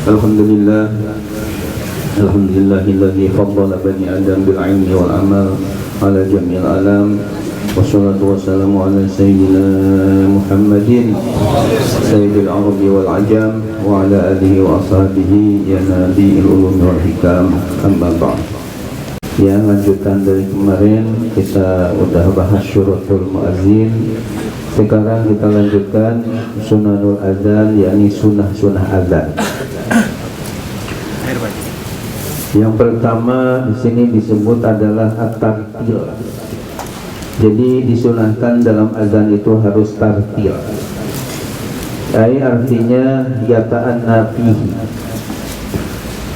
Alhamdulillah, alhamdulillahilladzi faddala bani Adam bil ilmi wal amal ala jami'il alam. Wassalatu wassalamu ala sayyidina Muhammadin sayyidil arabi wal ajam wa ala alihi wa ashabihi ya nabi'il ulumi wal hikam. Amma ba'd. Ya, lanjutan dari kemarin kita udah bahas syurutul muazzin. Sekarang kita lanjutkan sunanul azan, yakni sunnah-sunnah azan. Yang pertama di sini disebut adalah at-tartil. Jadi disunahkan dalam azan itu harus tartil. Artinya yataan nafihi.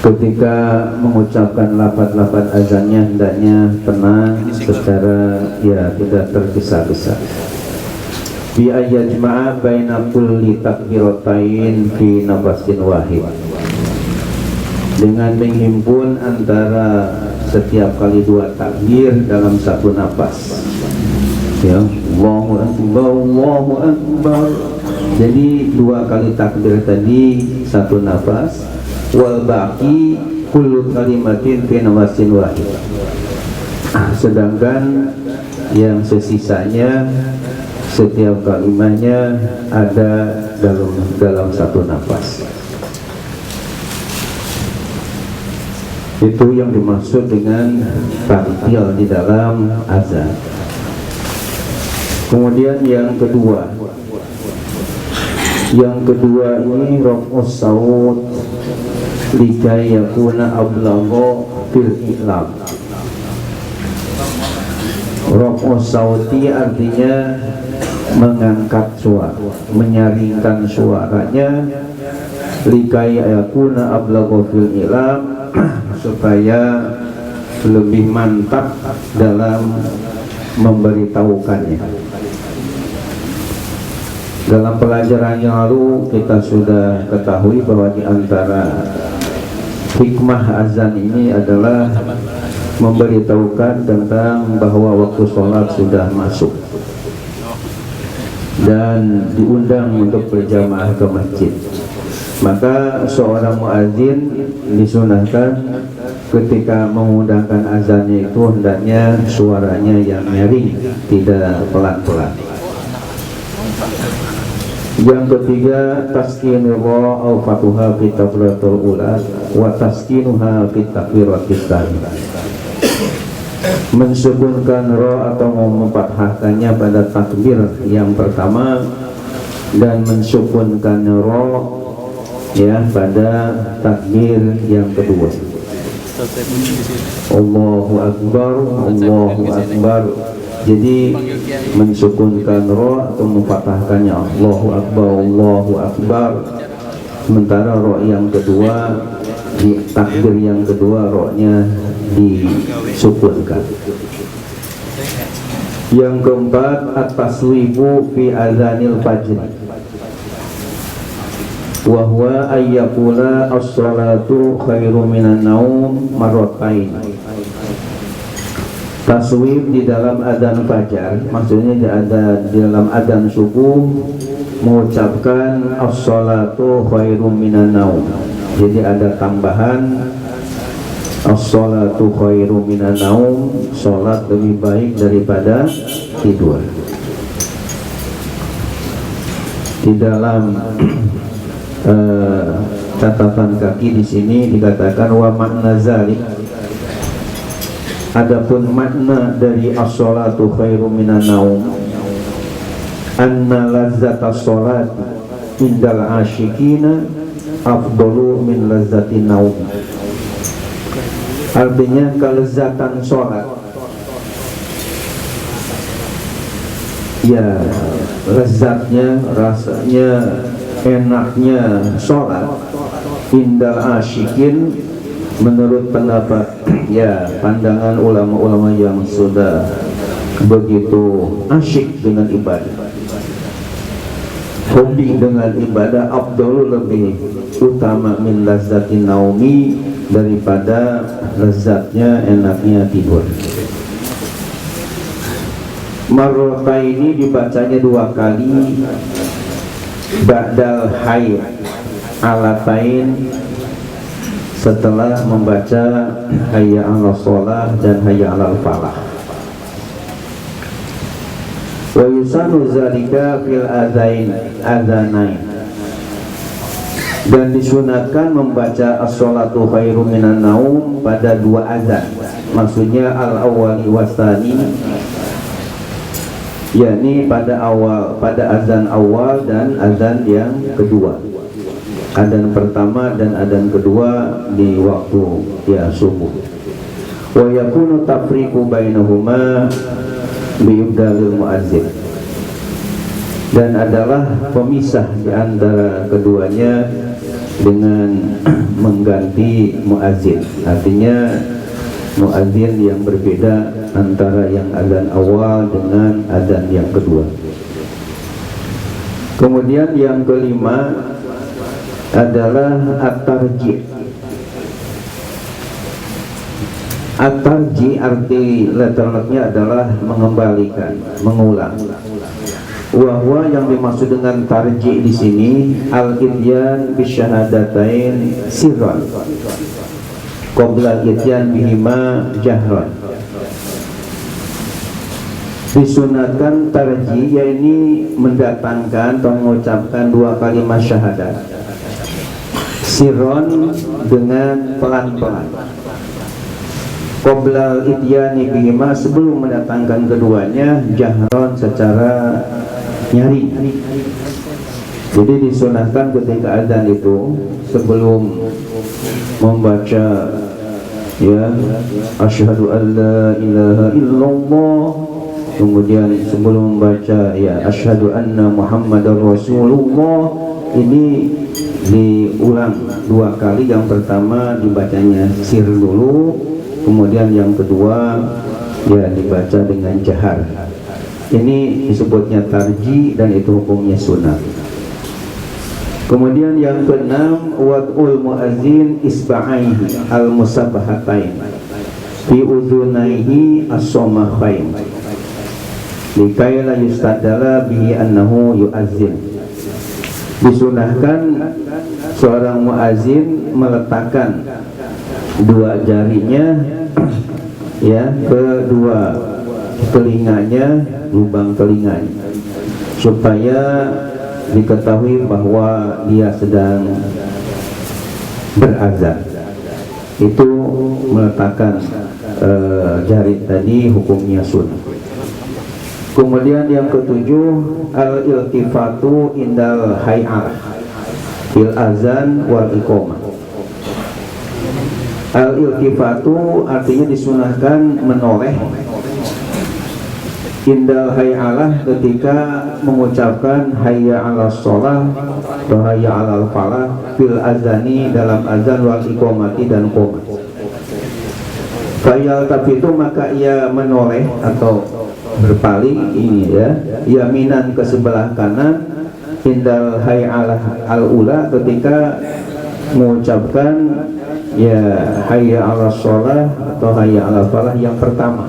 Ketika mengucapkan lafaz-lafaz azannya hendaknya tenang secara tidak tergesa-gesa. Bi ayajma'a baina kulli takbiratain fi nafasin wahid. Dengan menghimpun antara setiap kali dua takbir dalam satu nafas. Ya, Allahu Akbar, Allahu Akbar. Jadi dua kali takbir tadi satu nafas. Wal baqi kullu kalimatin fi nafasin wahid. Sedangkan yang sesisanya setiap kalimatnya ada dalam satu nafas. Itu yang dimaksud dengan tartil di dalam azan. Kemudian yang kedua ini raf'us saut likai yakuna ablagha fil i'lam. Raf'us sauti artinya mengangkat suara, menyaringkan suaranya, likai yakuna ablagha fil i'lam, supaya lebih mantap dalam memberitahukannya. Dalam pelajaran yang lalu kita sudah ketahui bahwa di antara hikmah azan ini adalah memberitahukan tentang bahwa waktu sholat sudah masuk dan diundang untuk berjamaah ke masjid. Maka seorang muadzin disunahkan ketika mengundangkan azannya itu hendaknya suaranya yang nyaring, tidak pelan-pelan. Yang ketiga, taskinur ra au fatuha fi takbiratul ula wa taskinuha fi takbiratis tsani. Mensukunkan ra atau memfathahkannya pada takbir yang pertama dan mensukunkan ra pada takbir yang kedua. Allahu Akbar, Allahu Akbar. Jadi mensukunkan ra atau memfathahkannya Allahu Akbar, Allahu Akbar. Sementara ra yang kedua di takbir yang kedua ra-nya disukunkan. Yang keempat, at-taswibu fi azanil fajr. Wa huwa ayyakula as-salatu khairu minan naum marratain. Taswib di dalam adzan fajar, maksudnya di dalam adzan subuh mengucapkan as-salatu khairu minan naum. Jadi ada tambahan as-salatu khairu minan naum, salat lebih baik daripada tidur. Di dalam catatan kaki di sini dikatakan wa makna zalik. Adapun makna dari as-salatu khairu minan naum, anna lazzata as-salat indal asyikina afdalu min lazzati naum. Artinya kelezatan salat, ya lezatnya, rasanya, enaknya sholat indal asyikin menurut pendapat pandangan ulama-ulama yang sudah begitu asyik dengan ibadah, hobi dengan ibadah, afdalu lebih utama min lazzati naumi daripada lezatnya, enaknya tidur. Marrataini dibacanya dua kali, ba'dal haid alatain setelah membaca hayya 'alas shalah dan hayya 'alal falah. Wa yusanu zalika fil adzanain, dan disunatkan membaca as-sholatu khairum minan naum pada dua azan, maksudnya al-awwali wasani, yakni pada azan awal dan azan yang kedua, azan pertama dan azan kedua di waktu subuh. Wa yakunu tafriqu bainahuma biibdalil muazzin, dan adalah pemisah di antara keduanya dengan mengganti muazzin, artinya muazzin yang berbeda antara yang azan awal dengan azan yang kedua. Kemudian yang kelima adalah at-tarjih. At-tarjih arti letternya adalah mengembalikan, mengulang. Wahwa yang dimaksud dengan tarjih di sini al-idyan bisyahadatain sirran qabla al-idyan bihima jahran. Disunatkan tarjih, yaitu mendatangkan atau mengucapkan dua kalimat syahadat sirron dengan pelan-pelan, qoblal idyani bihima sebelum mendatangkan keduanya, jahron secara nyari. Jadi disunahkan ketika azan itu sebelum membaca asyhadu an la ilaha illallah, kemudian sebelum membaca asyhadu anna muhammadar rasulullah, ini diulang dua kali. Yang pertama dibacanya sir dulu, kemudian yang kedua dibaca dengan jahar. Ini disebutnya tarjih dan itu hukumnya sunnah. Kemudian yang keenam, wad'ul muazzin isba'aihi al-musabbahatain fi udhunaihi as-somakhain likaila yustadala bihi annahu yu'azzin. Disunahkan seorang muazzin meletakkan dua jarinya ke dua telinganya, lubang telinganya, supaya diketahui bahwa dia sedang berazan. Itu meletakkan jari tadi hukumnya sunnah. Kemudian yang ketujuh, al-iltifatu indal hay'ah fil azan wal iqamah. Al-iltifatu artinya disunahkan menoleh indal hay'alah ketika mengucapkan hayya 'alas shalah atau hayya 'alal falah fil azani dalam azan wal iqamati dan qomat. Fayal tapi itu maka ia menoleh atau berpaling yaminan ke sebelah kanan indal hay'alah al-ula ketika mengucapkan hayya 'alas shalah atau hayya 'alal falah yang pertama.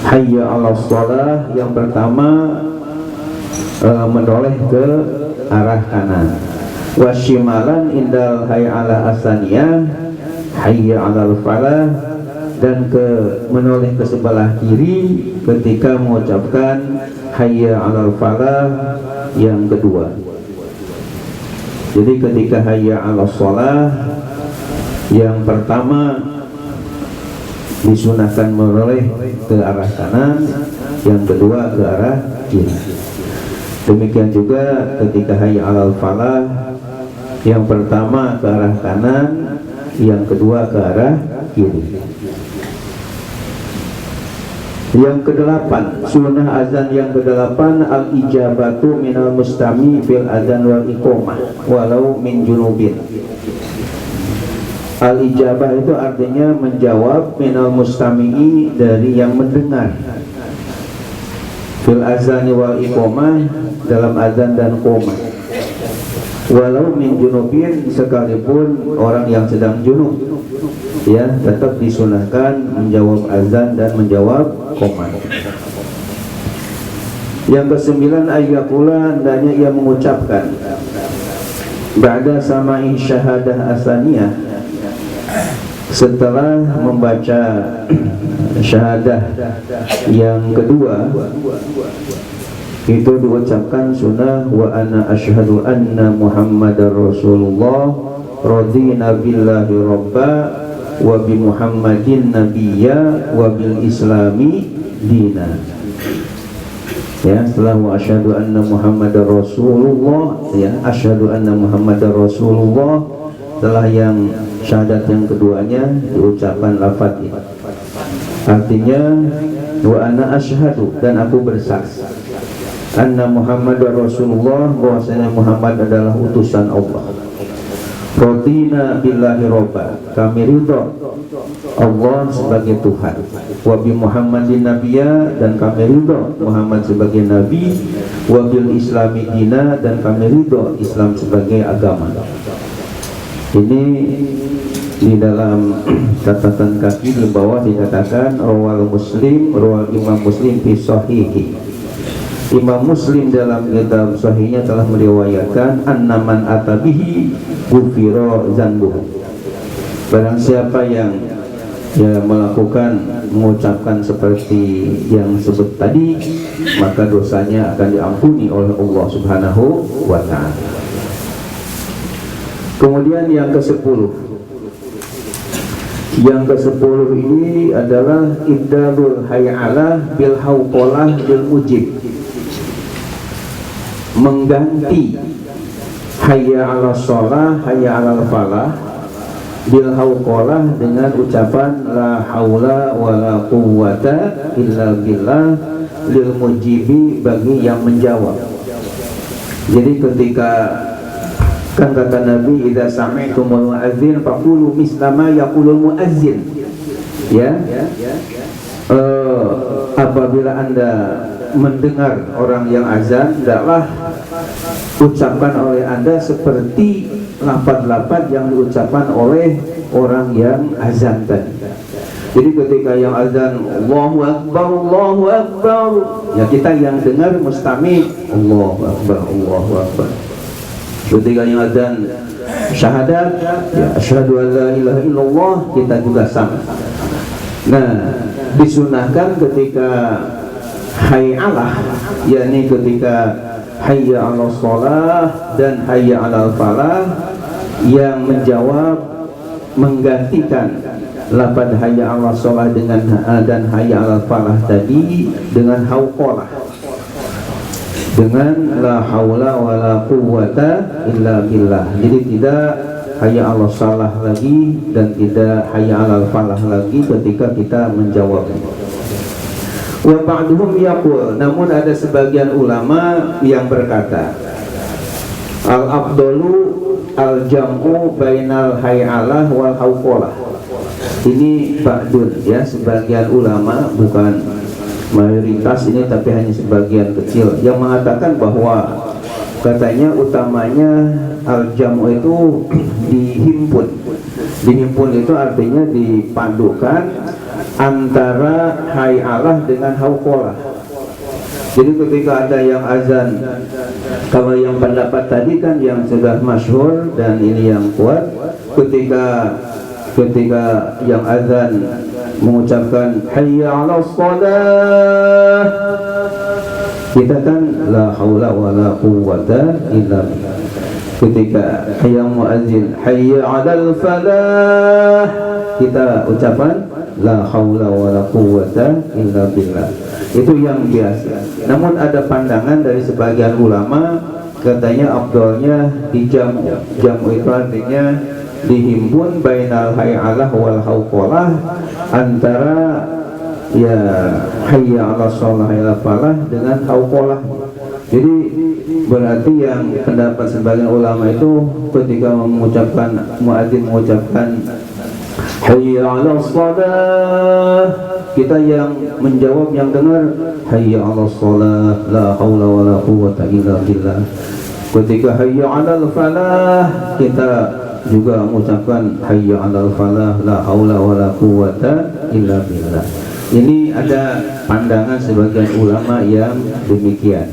Hayya 'alas shalah yang pertama menoleh ke arah kanan. Wasyimalan indal hayya 'ala asaniyah hayya 'alal falah, dan menoleh ke sebelah kiri ketika mengucapkan hayya 'alal falah yang kedua. Jadi ketika hayya 'alas shalah yang pertama disunahkan menoleh ke arah kanan, yang kedua ke arah kiri. Demikian juga ketika hayya 'alal falah yang pertama ke arah kanan, yang kedua ke arah kiri. Yang kedelapan, sunnah azan yang kedelapan, al-ijabatu minal mustami fil azan wal iqamah walau min junubin. Al-ijabah itu artinya menjawab minal mustami'i dari yang mendengar, fil azani wal iqamah dalam azan dan qomat, walau min junubin sekalipun orang yang sedang junub, tetap disunahkan menjawab azan dan menjawab qomat. Yang kesembilan, ayyakula hendaknya ia mengucapkan ba'da sama'i syahadah asaniyah, setelah membaca syahadah yang kedua, itu diucapkan sunnah wa ana asyhadu anna Muhammadar Rasulullah radina billahi rabba wa bi Muhammadin nabiyya wa bil islami dina. Ya, setelah wa asyhadu anna Muhammadar Rasulullah, ya, asyhadu anna Muhammadar Rasulullah, setelah yang syahadat yang keduanya diucapkan lafaz ini. Artinya wa ana asyhadu, dan aku bersaksi, anna Muhammadar Rasulullah, bahwasanya Muhammad adalah utusan Allah. Radina billahi robba, kami ridha Allah sebagai Tuhan. Wa bi Muhammadin nabiyya, dan kami ridha Muhammad sebagai nabi. Wa bil islami dina, dan kami ridha Islam sebagai agama. Ini di dalam catatan kaki di bawah dikatakan rawal Imam Muslim fi sahihi. Imam Muslim dalam kitab sahihnya telah meriwayatkan annaman atabihi gufiro zanbuhu, barang siapa yang mengucapkan seperti yang disebut tadi, maka dosanya akan diampuni oleh Allah Subhanahu wa ta'ala. Kemudian yang ke-10, ini adalah ibdalul hay'alah bil hauqalah bil mujib, mengganti hayya 'ala shalah, hayya 'alal falah bil hauqalah dengan ucapan la haula wala quwwata illa billah lil mujibi, bagi yang menjawab. Jadi ketika kan kata Nabi, idza sami'tumul mu'adzin faqulu misla ma yaqulul mu'adzin, ya, apabila Anda mendengar orang yang azan, hendaklah ucapkan oleh Anda seperti lafaz-lafaz yang diucapkan oleh orang yang azan tadi. Jadi ketika yang azan Allahu Akbar, Allahu Akbar, ya kita yang dengar mustami Allahu Akbar, Allahu Akbar. Ketika yang azan syahadat, ya asyhadu an la ilaha illallah, kita juga sama. Nah, disunahkan ketika hay'alah, yakni ketika hayya 'ala shalah dan hayya 'alal falah, yang menjawab menggantikan lafaz hayya 'ala shalah dengan dan hayya 'alal falah tadi dengan hauqalah, dengan la haula wala quwwata illa billah. Jadi tidak hayya 'ala shalah lagi dan tidak hayya 'alal falah lagi ketika kita menjawab. Wa ba'duhum yaqul, namun ada sebagian ulama yang berkata al-afdalu al-jam'u bainal hay'alah wal hauqalah. Ini ba'dun, ya, sebagian ulama, bukan mayoritas ini tapi hanya sebagian kecil yang mengatakan bahwa katanya utamanya al-jam'u itu dihimpun. Dihimpun itu artinya dipadukan antara hay'alah dengan hauqalah. Jadi ketika ada yang azan, kalau yang pendapat tadi kan yang sudah masyhur dan ini yang kuat, ketika yang azan mengucapkan hayya 'alas shalah, kita kan la haula wala quwwata illa billah. Ketika yang muazzin hayya 'alal falah, kita ucapan la haula wala quwwata illa billah. Itu yang biasa. Namun ada pandangan dari sebagian ulama, katanya afdalnya di jamu. Jamu itu artinya dihimpun bainal hay'alah wal hauqalah, antara ya hayya 'ala shalah hayya falah dengan hauqalah. Jadi berarti yang pendapat sebagian ulama itu ketika mengucapkan muadzin mengucapkan hayya 'ala shalah, kita yang menjawab, yang dengar hayya 'ala shalah la haula wala quwwata illa billah. Ketika hayya 'alal falah, kita juga mengucapkan hayya 'alal falah la haula wala quwwata illa billah. Ini ada pandangan sebagian ulama yang demikian.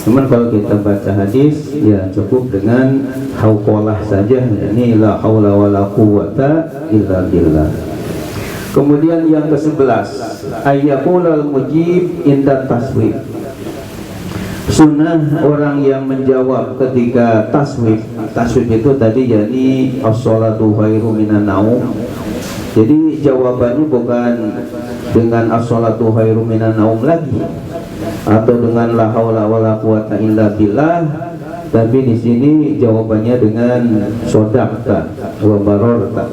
Cuman kalau kita baca hadis ya cukup dengan hauqalah saja, ini la haula wala quwwata illa billah. Kemudian yang ke-11, ayyaqulal mujib inda taswib. Sunnah orang yang menjawab ketika taswib. Taswib itu tadi yakni as-salatu khairu minan naum. Jadi jawabannya bukan dengan as-salatu khairu minan naum lagi, atau dengan la haula wala quwata illa billah, tapi di sini jawabannya dengan sodaqta wa bararta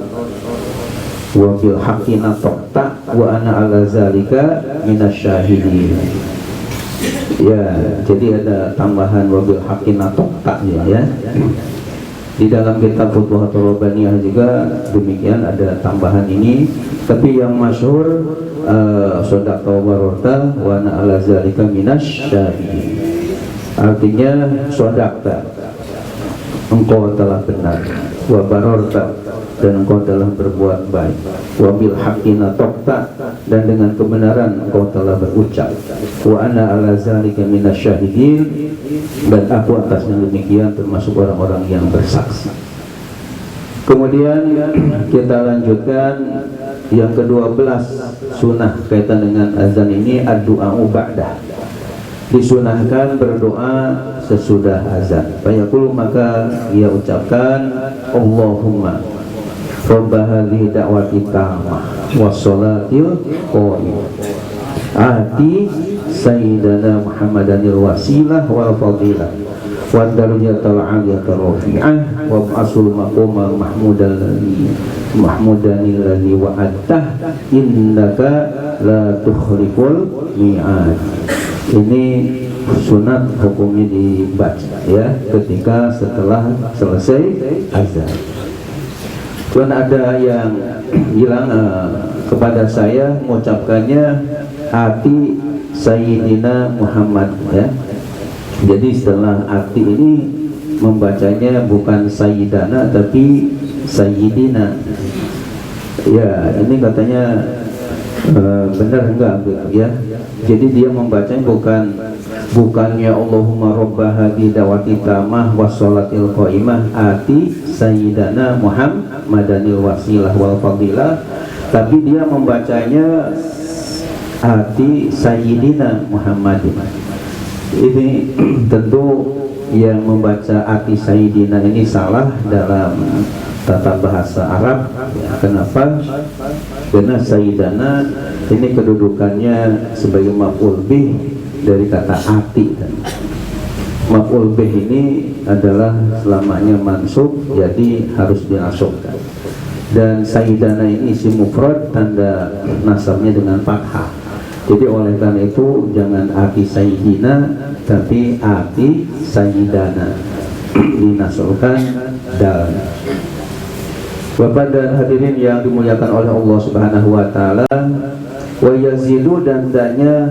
wa bil haqqi nataqta wa ana ala zalika minasyahidin. Ya, jadi ada tambahan wa bil haqqi nataqta ya. Di dalam kitab Futuhatul Rabbaniyah juga demikian ada tambahan ini, tapi yang masyhur sodaqta wa bararta wa ana ala zalika minasyahidin. Artinya sodaqta, engkau telah benar, wa bararta, dan engkau telah berbuat baik, wa bil haqqi nataqta, dan dengan kebenaran engkau telah berucap, wa ana ala zalika minasyahidin, dan aku atas yang demikian termasuk orang-orang yang bersaksi. Kemudian kita lanjutkan yang ke-12 sunnah kaitan dengan azan ini, ad-du'a ba'dah. Disunahkan berdoa sesudah azan. Fayaqulu, maka ia ucapkan, Allahumma Rabba hadhihi da'wati tammah wassalatil qa'imah ati sayyidana Muhammadanil wasilah wal fadilah wa darajatal 'aliyatar rafi'ah wa ba'sul maqamal mahmudanil ladzi wa'adtah innaka la tukhliful mi'ad. Ini sunat hukumnya dibaca ya ketika setelah selesai azan. Cuman ada yang bilang kepada saya mengucapkannya ati Sayyidina Muhammad ya. Jadi setelah ati ini membacanya bukan Sayyidana tapi Sayyidina. Ya, ini katanya benar enggak ya. Jadi dia membacanya bukannya Allahumma Rabba hadhihi da'wati tammah wassalatil qa'imah ati Sayyidana Muhammadanil wasilah wal fadilah, tapi dia membacanya ati Sayyidina Muhammadin. Ini tentu yang membaca ati Sayyidina ini salah dalam tata bahasa Arab ya. Kenapa? Karena Sayyidana ini kedudukannya sebagai maf'ul bih dari kata ati. Maf'ul bih ini adalah selamanya mansub, jadi harus dinasabkan. Dan Sayyidana ini isim mufrad, tanda nasabnya dengan fathah. Jadi oleh karena itu jangan ati Sayyidina tapi ati Sayyidana, dinasabkan dal. Bapak dan hadirin yang dimuliakan oleh Allah Subhanahu wa taala, wa yazidu, dan hendaknya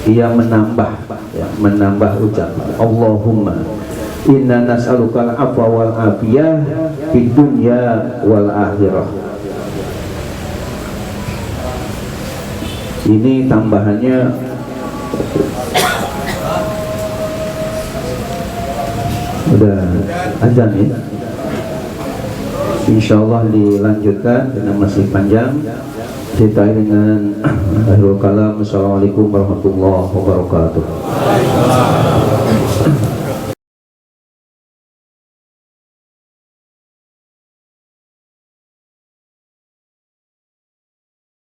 ia menambah ya, menambah ucapan Allahumma inna nas'aluka al-'afwa wal 'afiyah fid dunya wal akhirah. Ini tambahannya udah azan ya. Insyaallah dilanjutkan karena masih panjang. Kita dengan akhirul kalam. Assalamualaikum warahmatullahi wabarakatuh.